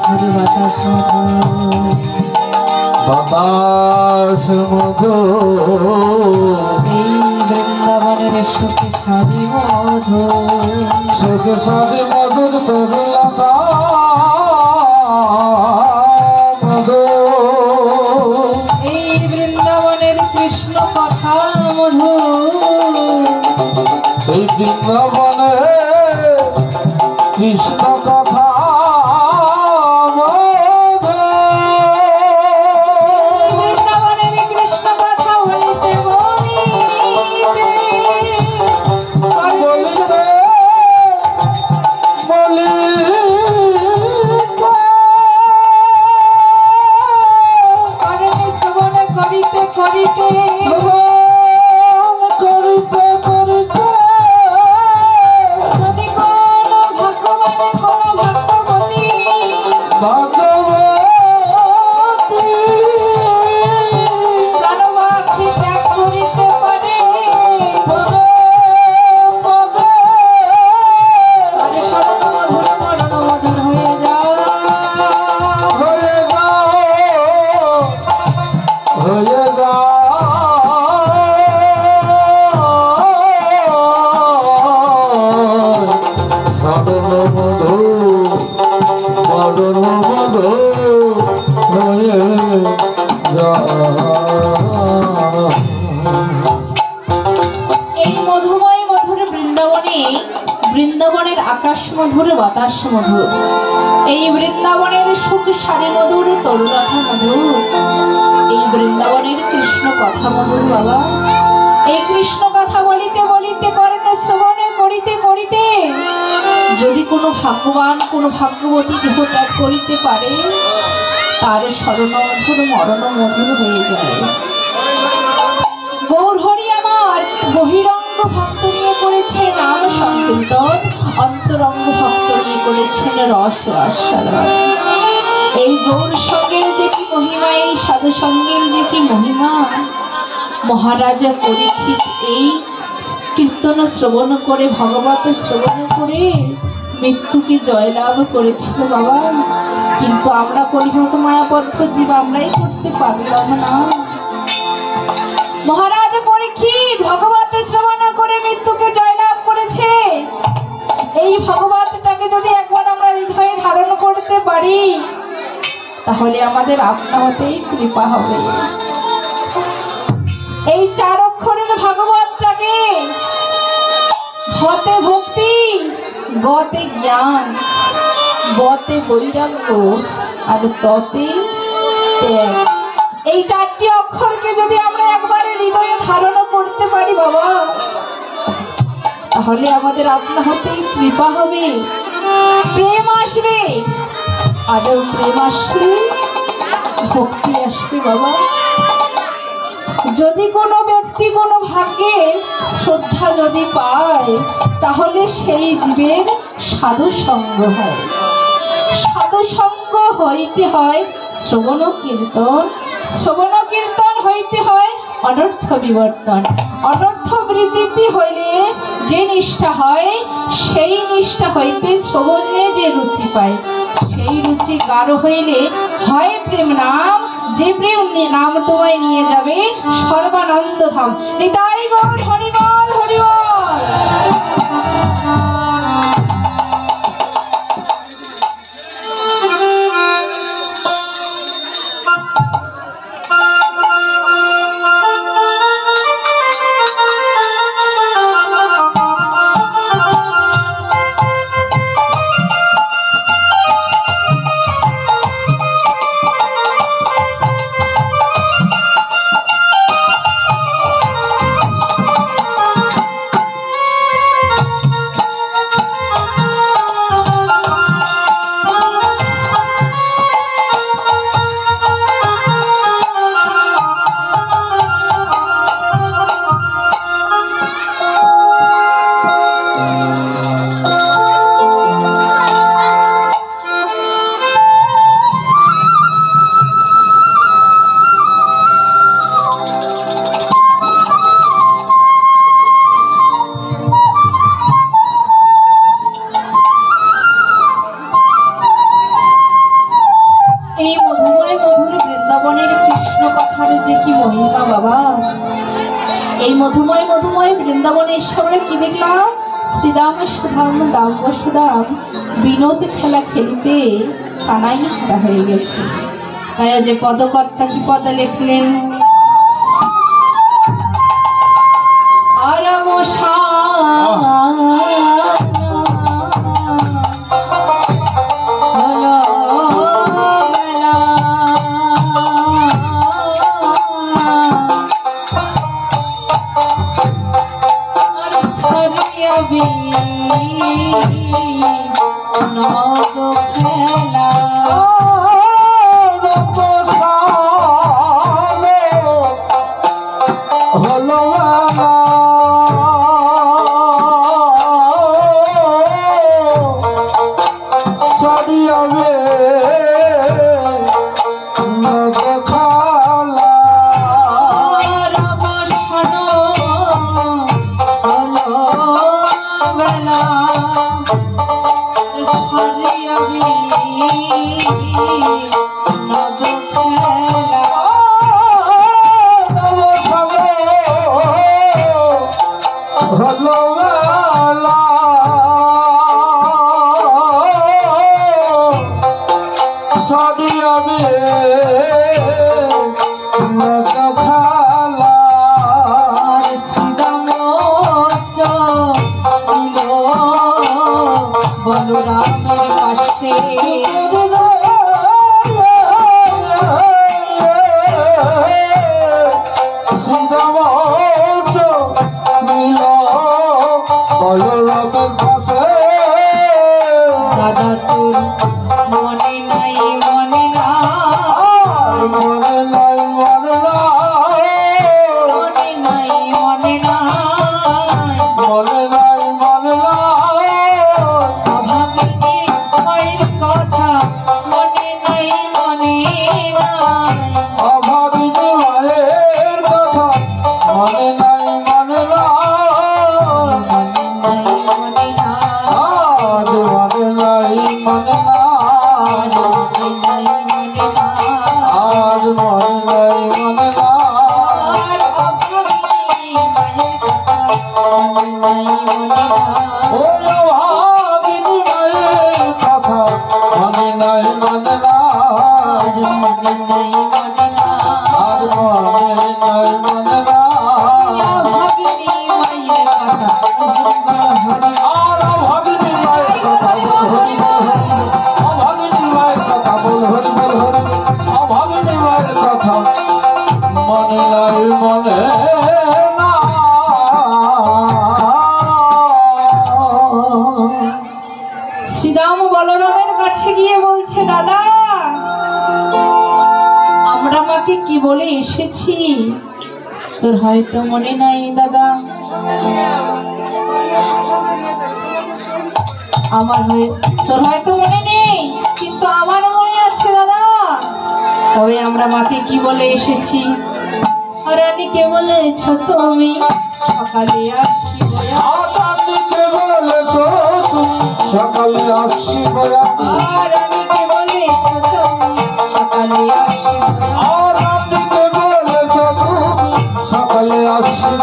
মধুর বাতাস মধুর বাতাস মধুর এই বৃন্দাবনের সুখসারি মধুর সুখসারি মধুর তরুলতা মধুর এই বৃন্দাবনের কৃষ্ণ কথা মধুর এই বৃন্দাবনে কৃষ্ণ কথা বৃন্দাবনের কৃষ্ণ কথা বলিতে শ্রবণ করিতে করিতে যদি কোন ভগবান কোন ভক্তবতী প্রাণবাক্ষী ত্যাগ করিতে পারে তার শরণ মধুর মরণ মধুর হয়ে যায় এই মধুময় মধুর বৃন্দাবনে বৃন্দাবনের আকাশ মধুর বাতাস মধুর এই বৃন্দাবনের সুখ সারি মধুর তরুলতা মধুর এই বৃন্দাবনের কৃষ্ণ কথা মধুর বাবা এই কৃষ্ণ কথা বলিতে বলিতে কর্ণে শ্রবণে করিতে করিতে যদি কোনো ভাগ্যবান কোনো ভাগ্যবতী দেহ ত্যাগ করিতে পারে তার শরণ মধুর মরণ মধুর হয়ে যায় গৌর হরি আমার বহিরঙ্গ ভক্ত নিয়ে করেছে নাম সংকীর্তন অন্তরঙ্গ ভক্ত নিয়ে করেছেন রস আস্বাদন এই গৌর সঙ্গের যে কি মহিমা এই সাধু সঙ্গের যে কি মহিমা মহারাজা পরীক্ষিত এই কীর্তন শ্রবণ করে ভগবত শ্রবণ করে মৃত্যুকে জয়লাভ করেছিল বাবা কিন্তু আমরা কলিমত মায়াবদ্ধ জীব আমরাই করতে পারলাম না মহারাজ পরীক্ষিত ভগবত শ্রবণ করে মৃত্যুকে জয়লাভ করেছে এই ভগবতটাকে যদি একবার আমরা হৃদয়ে ধারণ করতে পারি তাহলে আমাদের আপনা হতেই কৃপা হবে এই চার অক্ষরের ভাগবতটাকে ভতে ভক্তি গতে জ্ঞান বতে বৈরাগ্য আর ততে ত্যাগ এই চারটি অক্ষরকে যদি আমরা একবারে হৃদয়ে ধারণ করতে পারি বাবা তাহলে আমাদের আপনা হতেই কৃপা হবে প্রেম আসবে আর প্রেম আসলে ভক্তি আসবে বাবা যদি কোনো ব্যক্তি কোনো ভাগ্যের শ্রদ্ধা যদি পায় তাহলে সেই জীবের সাধু সঙ্গ হয় সাধু সঙ্গ হইতে হয় শ্রবণ কীর্তন হইতে হয় অনর্থ বিবর্তন অনর্থ বিবৃতি হইলে যে নিষ্ঠা হয় সেই নিষ্ঠা হইতে শ্রবণে যে রুচি পায় সেই রুচি গাঢ় হইলে হয় প্রেম নাম যে প্রেম নাম তোমায় নিয়ে যাবে সর্বানন্দ ধাম নিতাই গৌর হরিবল হরিবল যে কি মহিমা বাবা। এই মধুময় মধুময় বৃন্দাবনে এসে আমরা কি দেখলাম? শ্রীদাম সুধাম দাম সুধাম বিনোদ খেলা খেলিতে কানাই হারা হয়ে গেছে। তাই যে পদকর্তা কি পদ লিখলেন, শ্রীরাম বলরামের কাছে গিয়ে বলছে, দাদা আমরা মাকে কি বলে এসেছি তোর হয়তো মনে নাই দাদা। তোর হয়তো মনে নেই, কিন্তু আমার মনে আছে দাদা। তবে আমরা মাকে কি বলে এসেছি? রানীকে বলেছ তুমি সকালে আসি সকালে আসি রানীকে বলেছ তুমি সকালে আসি সকালে আসি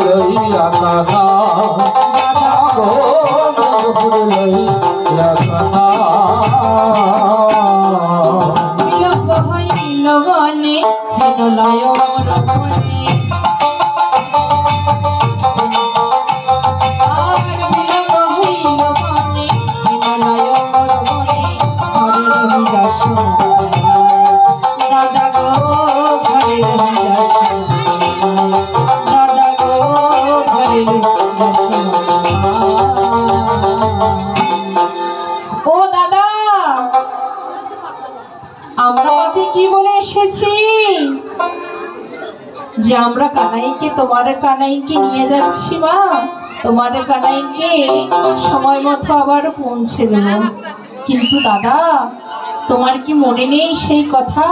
লইয়া কানা লইয়া কানা বিলম্ব হইল গনে হেন লয় যে আমরা কানাইকে তোমার কানাইকে নিয়ে যাচ্ছি মা, তোমার কানাইকে সময় মতো আবার পৌঁছে দেব। কিন্তু দাদা তোমার কি মনে নেই সেই কথা?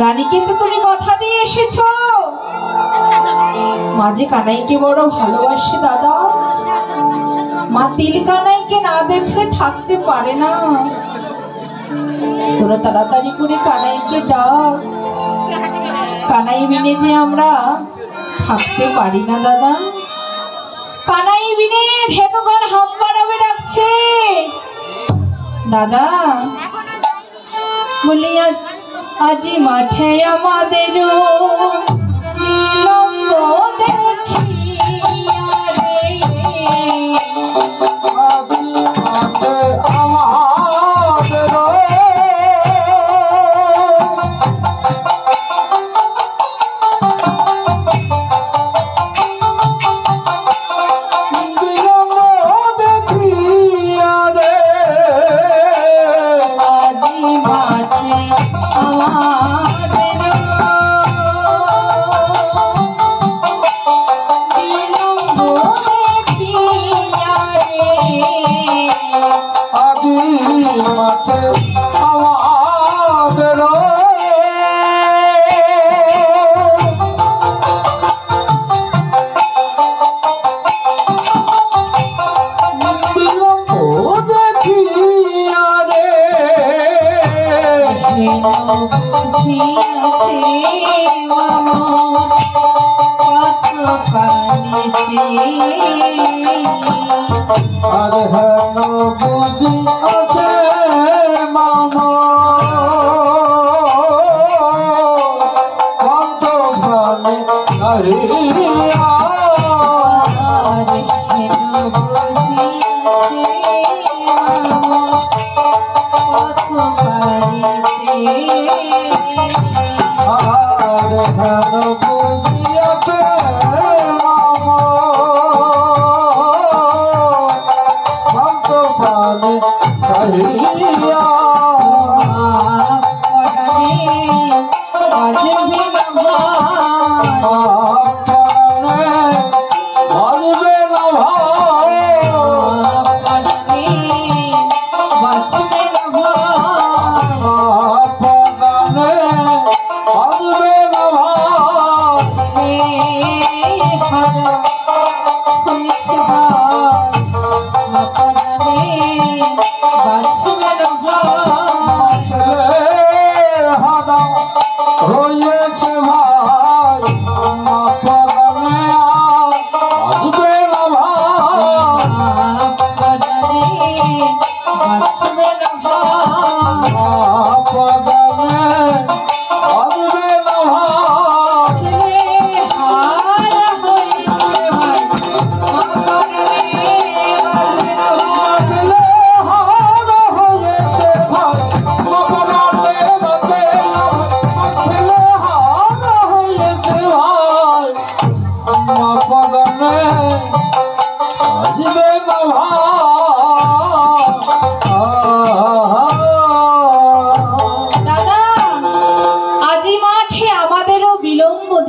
রানীকে তো তুমি কথা দিয়ে এসেছো। মা যে কানাইকে বড় ভালোবাসে দাদা, মা তিল কানাই কানাইকে না দেখলে থাকতে পারে না। তোরা তাড়াতাড়ি করে কানাইকে ডাক, কানাই বিনে যে আমরা থাকতে পারি না দাদা। কানাই বিনে ধেনুগণ হাম্বারাবে ডাকছে দাদা। বলি আজি মাঠে আমাদের লম্ব দেখিয়া রে,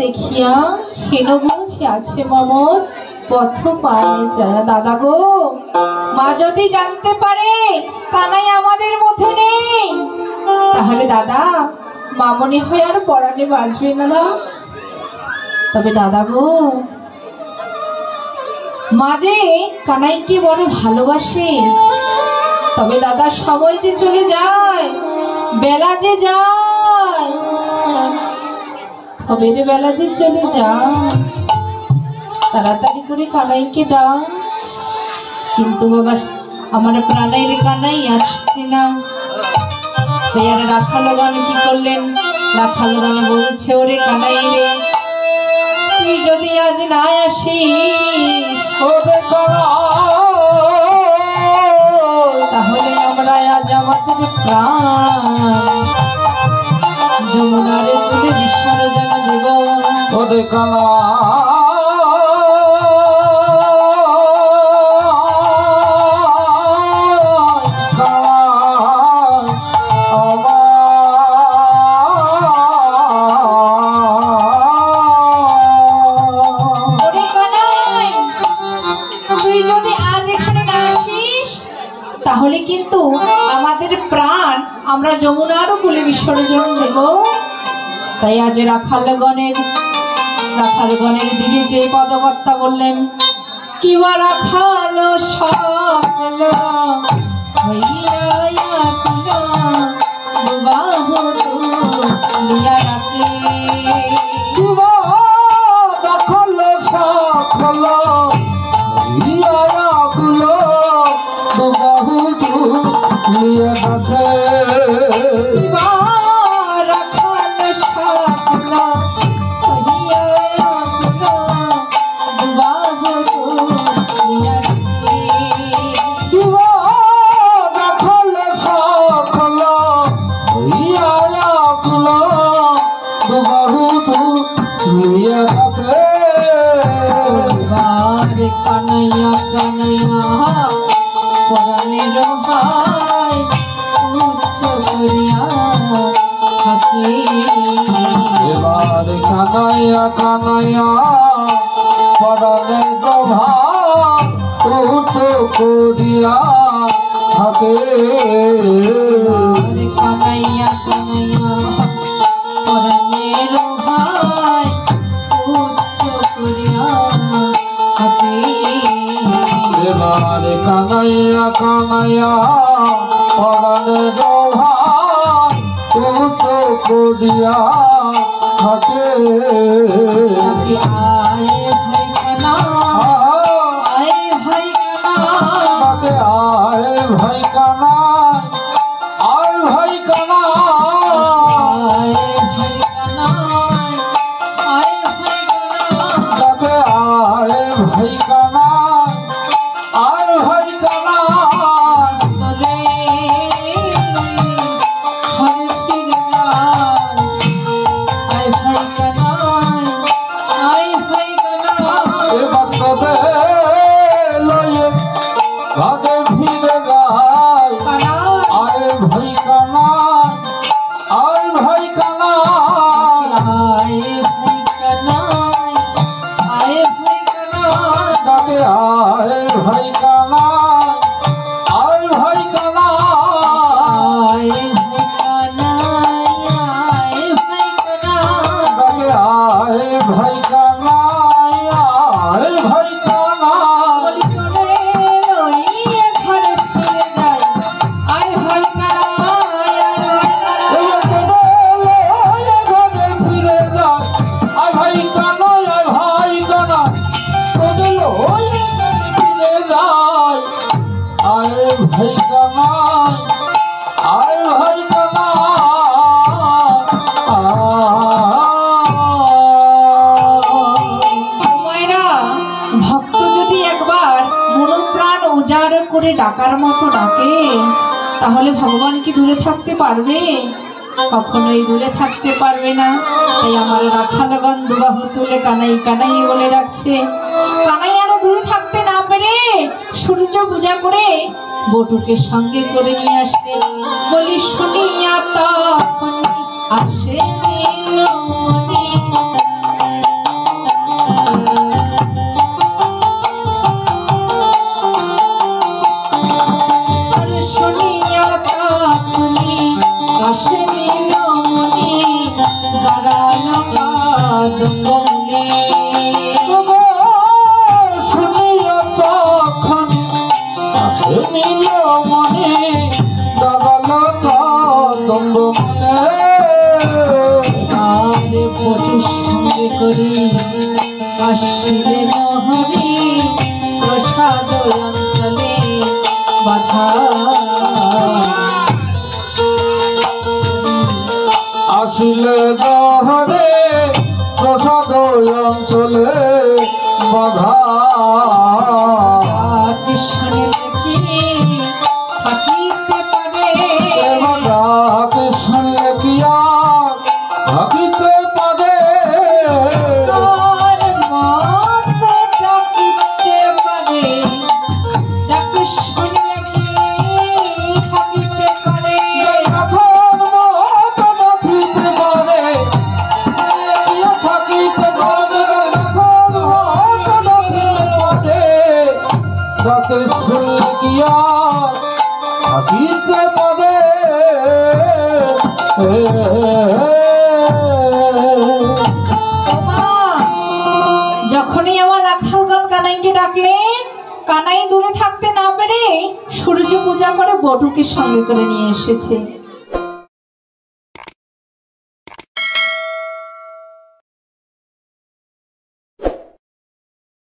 দেখিয়া হেন বলছে আছে মমর পথ পায়ে যায়। দাদা গো, মা যদি জানতে পারে কানাই আমাদের মধ্যে নেই, তাহলে দাদা মা মনে হয় আর পরাণে বাঁচবে না। তবে দাদা গো, মা যে কানাইকে বড় ভালোবাসে, তবে দাদা সময় যে চলে যায়, বেলা যে যায়, তবে বেলা যে চলে যায়, তাড়াতাড়ি করে কানাইকে ডাক। কিন্তু বাবা আমার প্রাণের কানাই আসছে না। আর রাখালগণ কি করলেন? রাখালগণ বলছে, ওরে কানাই রে, তুই যদি আজ না আসিস তাহলে আমরা আজ আমাদের প্রাণ যমুনারে তুলে বিসর্জন দেব। ওরে কানা তাহলে কিন্তু আমাদের প্রাণ আমরা যমুনারও কুলে বিসর্জন দেব। তাই আজ রাখালগণের দিকে যে পদকর্তা বললেন, কিবা রাখালো সকল হইয়া আকুল বাহু তুলিয়া রাখে কিবা দখল সকল ইয়া আকুল বাহু তুলিয়া রাখে কিবা রাখালো সকল হইয়া আকুল বাহু তুলিয়া রাখে কিবা দখল সকল ইয়া আকুল বাহু তুলিয়া রাখে বারে কানাইয়া কানাইয়া পরাণের ভাই উচ্চ করিয়া থাকে এবার কানাইয়া কানাইয়া পরাণে প্রভা উচ্চ করিয়া থাকে বারে কানাইয়া কানাইয়া পরাণের ভাই উচ্চ করিয়া থাকে এবার কানাইয়া কানাইয়া পরাণে প্রভা উচ্চ করিয়া থাকে তাকে আয় ভাই কানা আয় ভাই কানা তাকে আয় ভাই কানা আয় ভাই কানা তাকে আয় ভাই কানা আয় ভাই কানা এবার তবে লয়ে ভাগে ভিড়ে গায় আয় ভাই কানা আয় ভাই কানা তাকে আয় ভাই কানা আয় ভাই কানা তাকে আয় ভাই কানা আয় ভাই কানা এবার তবে লয়ে ভাগে ভিড়ে যায় আয় ভাই কানা আয় ভাই কানা তবে লয়ে ভিড়ে যায় আয় ভাই কানা আয় ভাই কানা ভক্ত যদি একবার মনোপ্রাণ উজাড় করে ডাকার মতো ডাকে তাহলে ভগবান কি দূরে থাকতে পারবে? কখনোই দূরে থাকতে পারবে না। তাই আমার রাখালগণ দুবাহু তুলে কানাই কানাই বলে ডাকছে। কানাই আরো দূরে থাকতে না পেরে সূর্য পূজা করে বটুকে সঙ্গে করে নিয়ে আসলে বলি শুনিয়া তখন আসে নীলমণি। শুনিয়া তখনি আসে নীলমণি দাঁড়ানো কাদম্বলে। শুনিয়া তখন আসে নীলমণি দাঁড়ালো কদম্ব মনে আর বটুর সঙ্গে করি আসিলেন হরি প্রসাদ অঞ্চলে বাধা। আসিলে দহরে প্রসাদ অঞ্চলে বাধা কৃষ্ণে দেখি থাকিতে পারে শুনলে কি আর থাকিতে পারে তোর মত ডাকিতে পারে ডাকি শুনলে কি থাকিতে পারে যখন মত থাকিতে পারে থাকিতে পারে যখন মত থাকিতে পারে তাকে শুনলে কি আর থাকিতে পারে যখনই আমার রাখালগণ কানাইকে থাকলেন, কানাই দূরে থাকতে না পেরে সূর্য পূজা করে বটুকে সঙ্গে করে নিয়ে এসেছে।